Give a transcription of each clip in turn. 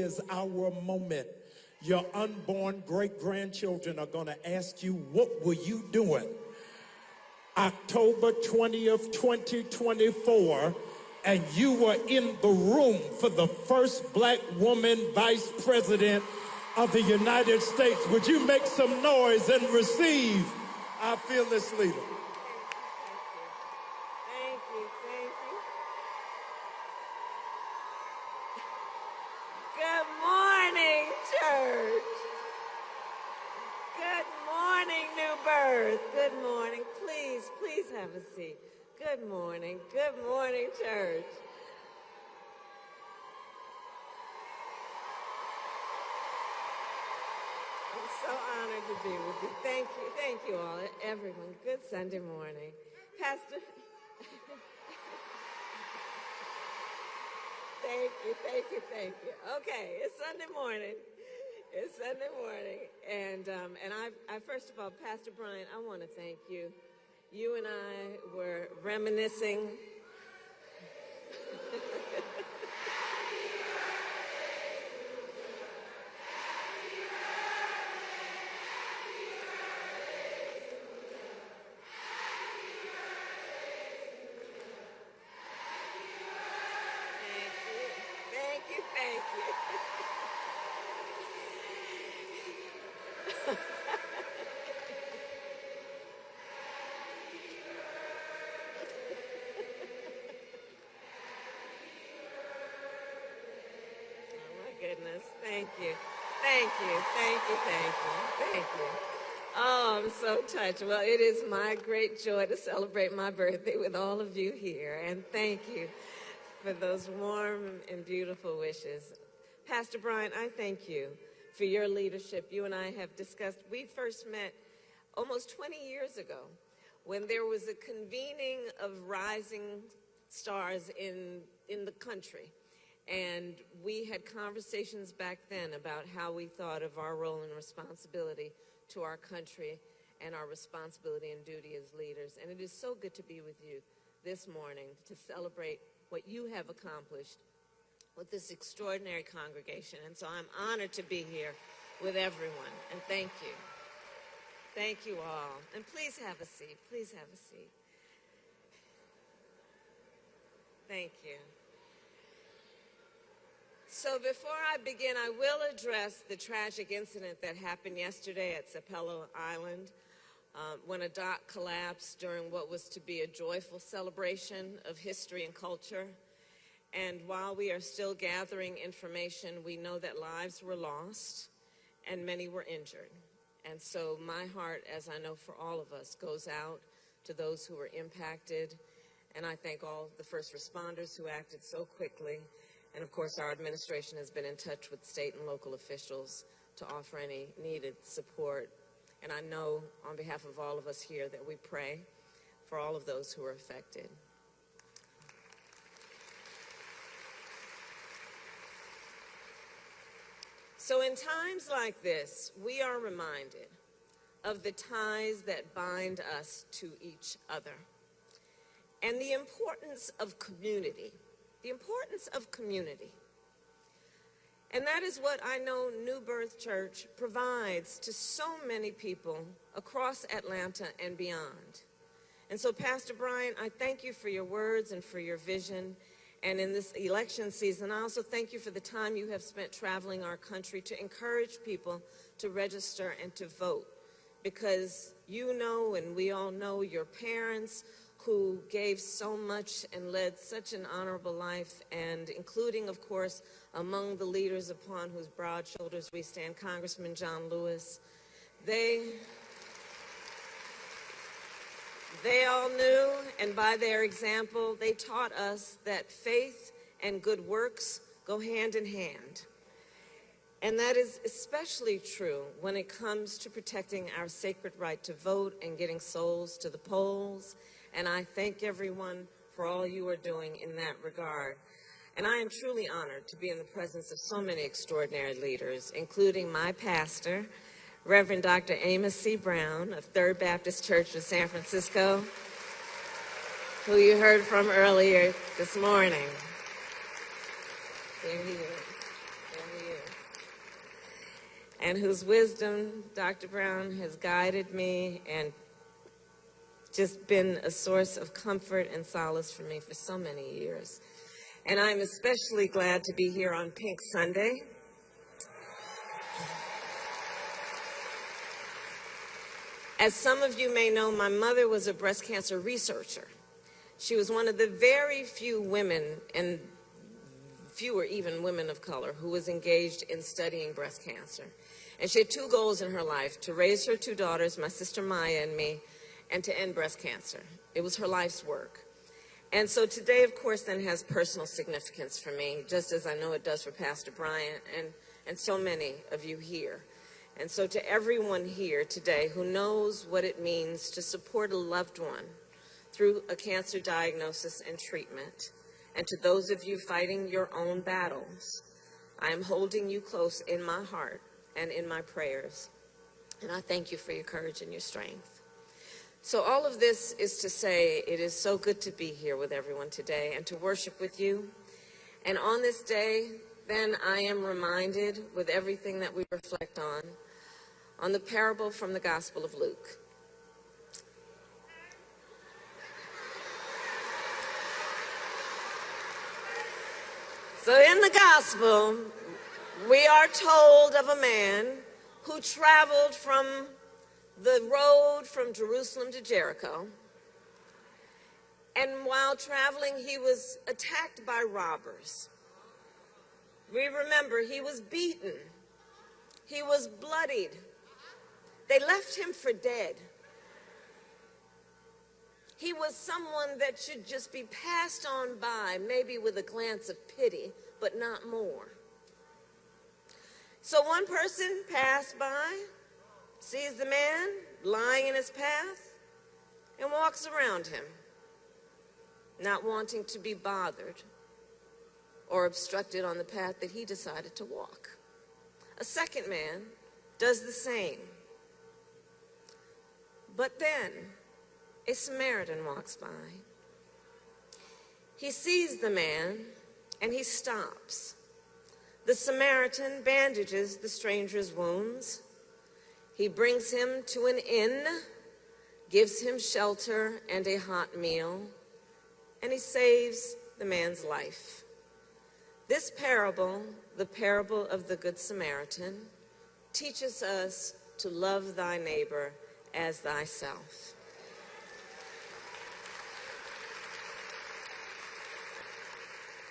is our moment. Your unborn great-grandchildren are going to ask you, what were you doing October 20th, 2024, and you were in the room for the first black woman vice president of the United States. Would you make some noise and receive our fearless leader? Thank you. Good morning, church. Good morning, New Birth. Good morning. Please have a seat. Good morning, church. I'm so honored to be with you. Thank you all, everyone. Good Sunday morning. Pastor. Thank you. Okay, it's Sunday morning. And I first of all, Pastor Brian, I want to thank you. You and I were reminiscing. Thank you. Goodness, thank you. Oh, I'm so touched. Well, it is my great joy to celebrate my birthday with all of you here, and thank you for those warm and beautiful wishes. Pastor Brian, I thank you for your leadership. You and I have discussed, we first met almost 20 years ago when there was a convening of rising stars in the country. And we had conversations back then about how we thought of our role and responsibility to our country and our responsibility and duty as leaders. And it is so good to be with you this morning to celebrate what you have accomplished with this extraordinary congregation. And so I'm honored to be here with everyone. And thank you. Thank you all. And please have a seat. Thank you. So before I begin, I will address the tragic incident that happened yesterday at Sapelo Island when a dock collapsed during what was to be a joyful celebration of history and culture. And while we are still gathering information, we know that lives were lost and many were injured. And so my heart, as I know for all of us, goes out to those who were impacted. And I thank all the first responders who acted so quickly. And of course, our administration has been in touch with state and local officials to offer any needed support. And I know on behalf of all of us here that we pray for all of those who are affected. So in times like this, we are reminded of the ties that bind us to each other and the importance of community. And that is what I know New Birth Church provides to so many people across Atlanta and beyond. And so, Pastor Brian, I thank you for your words and for your vision. And in this election season, I also thank you for the time you have spent traveling our country to encourage people to register and to vote. Because you know, and we all know, your parents who gave so much and led such an honorable life, and including, of course, among the leaders upon whose broad shoulders we stand, Congressman John Lewis. They all knew, and by their example, they taught us that faith and good works go hand in hand. And that is especially true when it comes to protecting our sacred right to vote and getting souls to the polls. And I thank everyone for all you are doing in that regard. And I am truly honored to be in the presence of so many extraordinary leaders, including my pastor, Reverend Dr. Amos C. Brown of Third Baptist Church of San Francisco, who you heard from earlier this morning. There he is. and whose wisdom, Dr. Brown, has guided me and just been a source of comfort and solace for me for so many years. And I'm especially glad to be here on Pink Sunday. As some of you may know, my mother was a breast cancer researcher. She was one of the very few women, and fewer even women of color, who was engaged in studying breast cancer. And she had two goals in her life: to raise her two daughters, my sister Maya and me, and to end breast cancer. It was her life's work. And so today, of course, then has personal significance for me, just as I know it does for Pastor Bryant and so many of you here. And so to everyone here today who knows what it means to support a loved one through a cancer diagnosis and treatment, and to those of you fighting your own battles, I am holding you close in my heart and in my prayers. And I thank you for your courage and your strength. So all of this is to say, it is so good to be here with everyone today and to worship with you. And on this day, then I am reminded, with everything that we reflect on the parable from the Gospel of Luke. So in the Gospel, we are told of a man who traveled from the road from Jerusalem to Jericho. And while traveling, he was attacked by robbers. We remember he was beaten. He was bloodied. They left him for dead. He was someone that should just be passed on by, maybe with a glance of pity, but not more. So one person passed by, sees the man lying in his path, and walks around him, not wanting to be bothered or obstructed on the path that he decided to walk. A second man does the same. But then a Samaritan walks by. He sees the man and he stops. The Samaritan bandages the stranger's wounds. He brings him to an inn, gives him shelter and a hot meal, and he saves the man's life. This parable, the parable of the Good Samaritan, teaches us to love thy neighbor as thyself.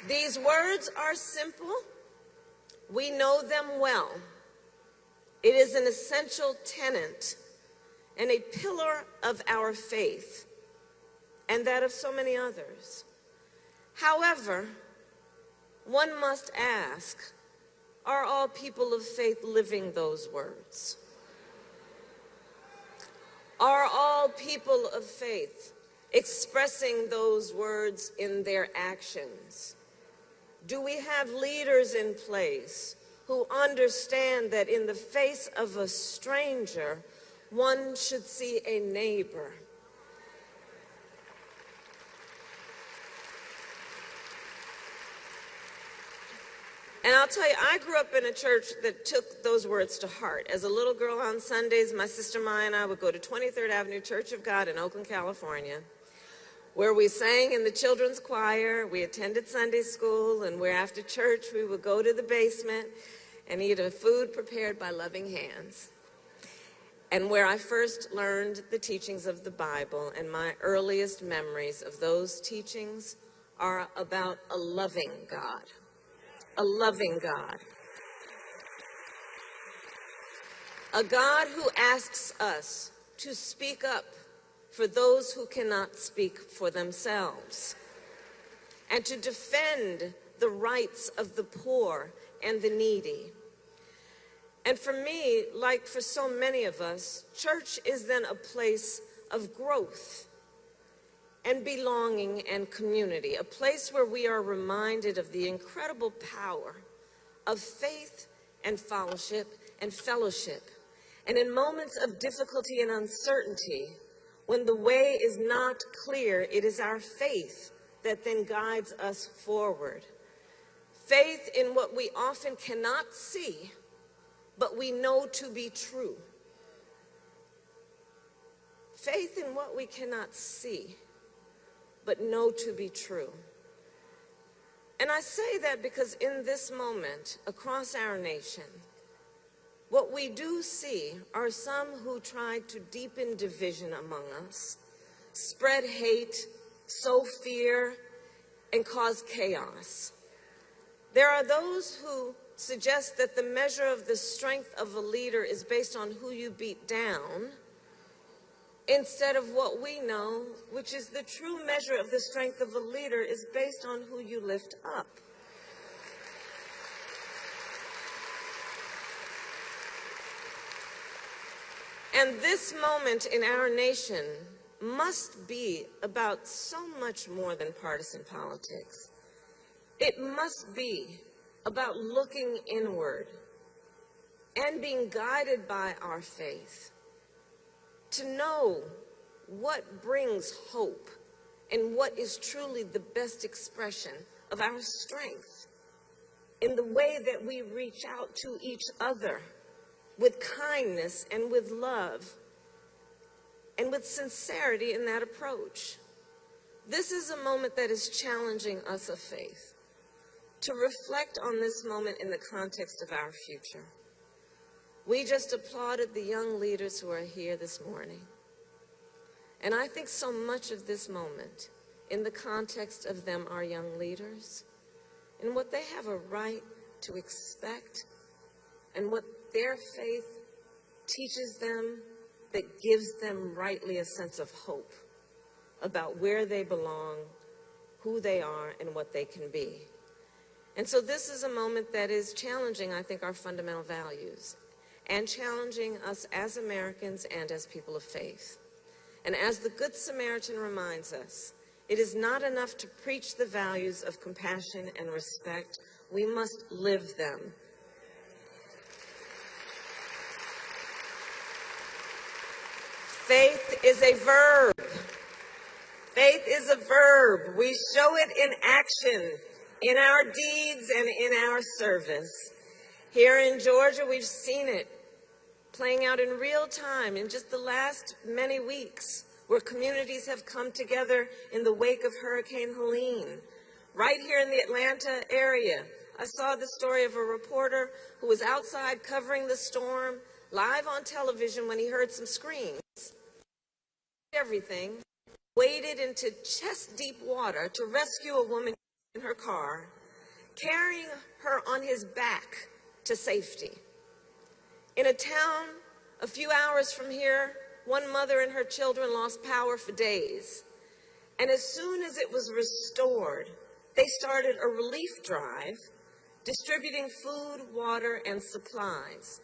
These words are simple. We know them well. It is an essential tenet and a pillar of our faith, and that of so many others. However, one must ask, are all people of faith living those words? Are all people of faith expressing those words in their actions? Do we have leaders in place who understand that in the face of a stranger, one should see a neighbor? And I'll tell you, I grew up in a church that took those words to heart. As a little girl on Sundays, my sister Maya and I would go to 23rd Avenue Church of God in Oakland, California, where we sang in the children's choir, we attended Sunday school, and where after church we would go to the basement and eat a food prepared by loving hands. And where I first learned the teachings of the Bible, and my earliest memories of those teachings are about a loving God. A loving God. A God who asks us to speak up for those who cannot speak for themselves, and to defend the rights of the poor and the needy. And for me, like for so many of us, church is then a place of growth and belonging and community, a place where we are reminded of the incredible power of faith and fellowship. And in moments of difficulty and uncertainty, when the way is not clear, it is our faith that then guides us forward. Faith in what we often cannot see but we know to be true. Faith in what we cannot see, but know to be true. And I say that because in this moment, across our nation, what we do see are some who try to deepen division among us, spread hate, sow fear, and cause chaos. There are those who suggest that the measure of the strength of a leader is based on who you beat down, instead of what we know, which is the true measure of the strength of a leader is based on who you lift up. And this moment in our nation must be about so much more than partisan politics. It must be about looking inward and being guided by our faith to know what brings hope and what is truly the best expression of our strength in the way that we reach out to each other with kindness and with love and with sincerity in that approach. This is a moment that is challenging us of faith to reflect on this moment in the context of our future. We just applauded the young leaders who are here this morning. And I think so much of this moment, in the context of them, are young leaders, and what they have a right to expect, and what their faith teaches them that gives them rightly a sense of hope about where they belong, who they are, and what they can be. And so this is a moment that is challenging, I think, our fundamental values, and challenging us as Americans and as people of faith. And as the Good Samaritan reminds us, it is not enough to preach the values of compassion and respect. We must live them. Faith is a verb. Faith is a verb. We show it in action, in our deeds and in our service. Here in Georgia, we've seen it playing out in real time in just the last many weeks, where communities have come together in the wake of Hurricane Helene. Right here in the Atlanta area, I saw the story of a reporter who was outside covering the storm, live on television when he heard some screams. Everything, waded into chest-deep water to rescue a woman in her car, carrying her on his back to safety. In a town a few hours from here, one mother and her children lost power for days. And as soon as it was restored, they started a relief drive, distributing food, water, and supplies,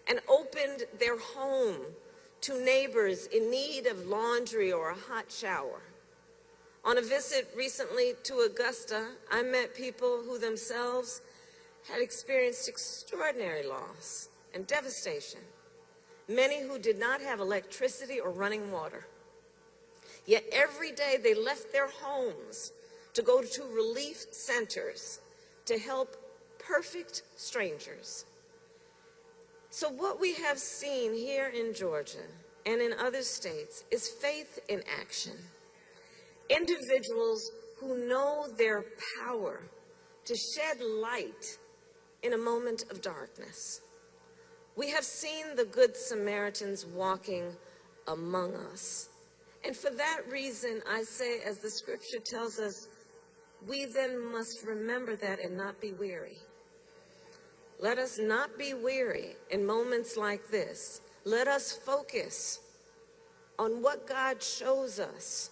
and opened their home to neighbors in need of laundry or a hot shower. On a visit recently to Augusta, I met people who themselves had experienced extraordinary loss and devastation. Many who did not have electricity or running water. Yet every day they left their homes to go to relief centers to help perfect strangers. So what we have seen here in Georgia and in other states is faith in action. Individuals who know their power to shed light in a moment of darkness. We have seen the Good Samaritans walking among us. And for that reason, I say, as the scripture tells us, we then must remember that and not be weary. Let us not be weary in moments like this. Let us focus on what God shows us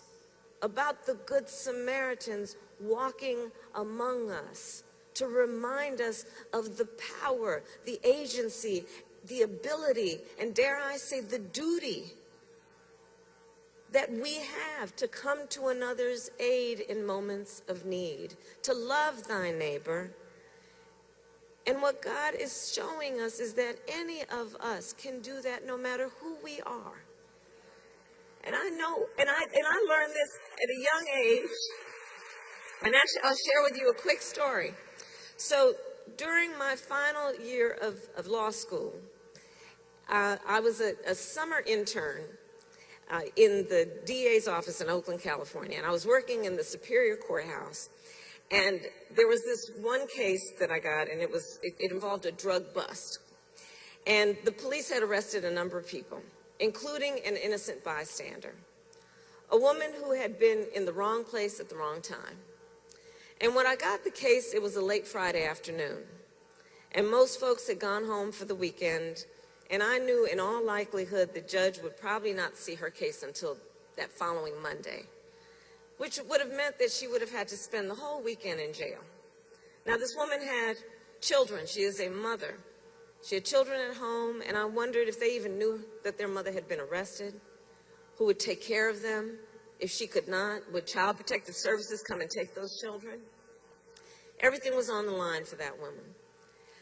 about the Good Samaritans walking among us, to remind us of the power, the agency, the ability, and dare I say, the duty that we have to come to another's aid in moments of need, to love thy neighbor. And what God is showing us is that any of us can do that no matter who we are. And I know, and I learned this at a young age. And actually, I'll share with you a quick story. So during my final year of law school, I was a summer intern in the DA's office in Oakland, California, and I was working in the Superior Courthouse. And there was this one case that I got, and it involved a drug bust. And the police had arrested a number of people, including an innocent bystander, a woman who had been in the wrong place at the wrong time. And when I got the case, it was a late Friday afternoon, and most folks had gone home for the weekend, and I knew in all likelihood the judge would probably not see her case until that following Monday, which would have meant that she would have had to spend the whole weekend in jail. Now, this woman had children. She is a mother. She had children at home, and I wondered if they even knew that their mother had been arrested, who would take care of them. If she could not, would Child Protective Services come and take those children? Everything was on the line for that woman.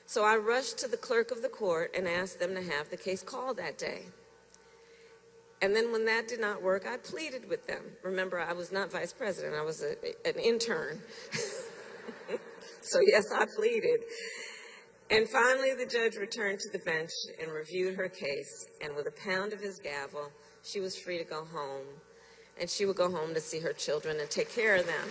So I rushed to the clerk of the court and asked them to have the case called that day. And then when that did not work, I pleaded with them. Remember, I was not vice president. I was an intern. So yes, I pleaded. And finally, the judge returned to the bench and reviewed her case. And with a pound of his gavel, she was free to go home. And she would go home to see her children and take care of them.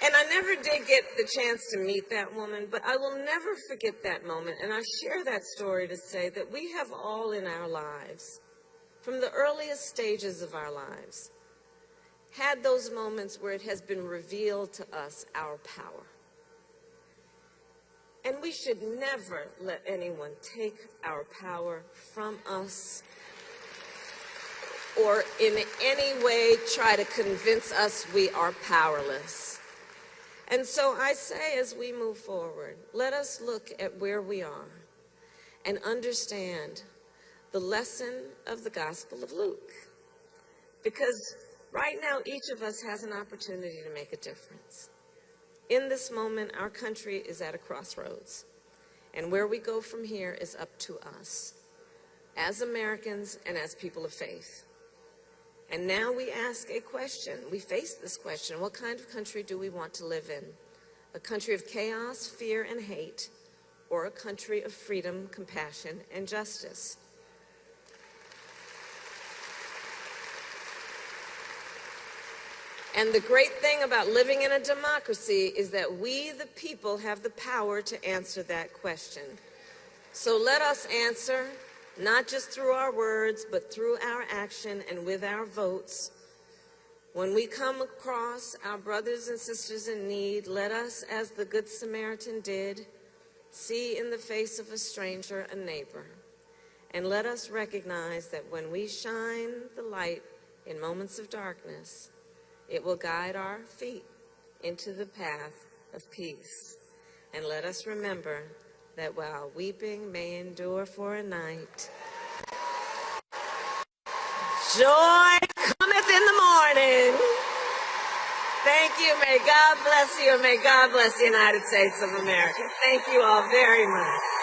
And I never did get the chance to meet that woman, but I will never forget that moment. And I share that story to say that we have all in our lives, from the earliest stages of our lives, had those moments where it has been revealed to us our power. And we should never let anyone take our power from us or in any way try to convince us we are powerless. And so I say, as we move forward, let us look at where we are and understand the lesson of the Gospel of Luke. Because right now, each of us has an opportunity to make a difference. In this moment, our country is at a crossroads. And where we go from here is up to us, as Americans and as people of faith. And now we ask a question. We face this question. What kind of country do we want to live in? A country of chaos, fear, and hate, or a country of freedom, compassion, and justice? And the great thing about living in a democracy is that we, the people, have the power to answer that question. So let us answer, not just through our words, but through our action and with our votes. When we come across our brothers and sisters in need, let us, as the Good Samaritan did, see in the face of a stranger a neighbor. And let us recognize that when we shine the light in moments of darkness, it will guide our feet into the path of peace. And let us remember that while weeping may endure for a night, joy cometh in the morning. Thank you. May God bless you, and may God bless the United States of America. Thank you all very much.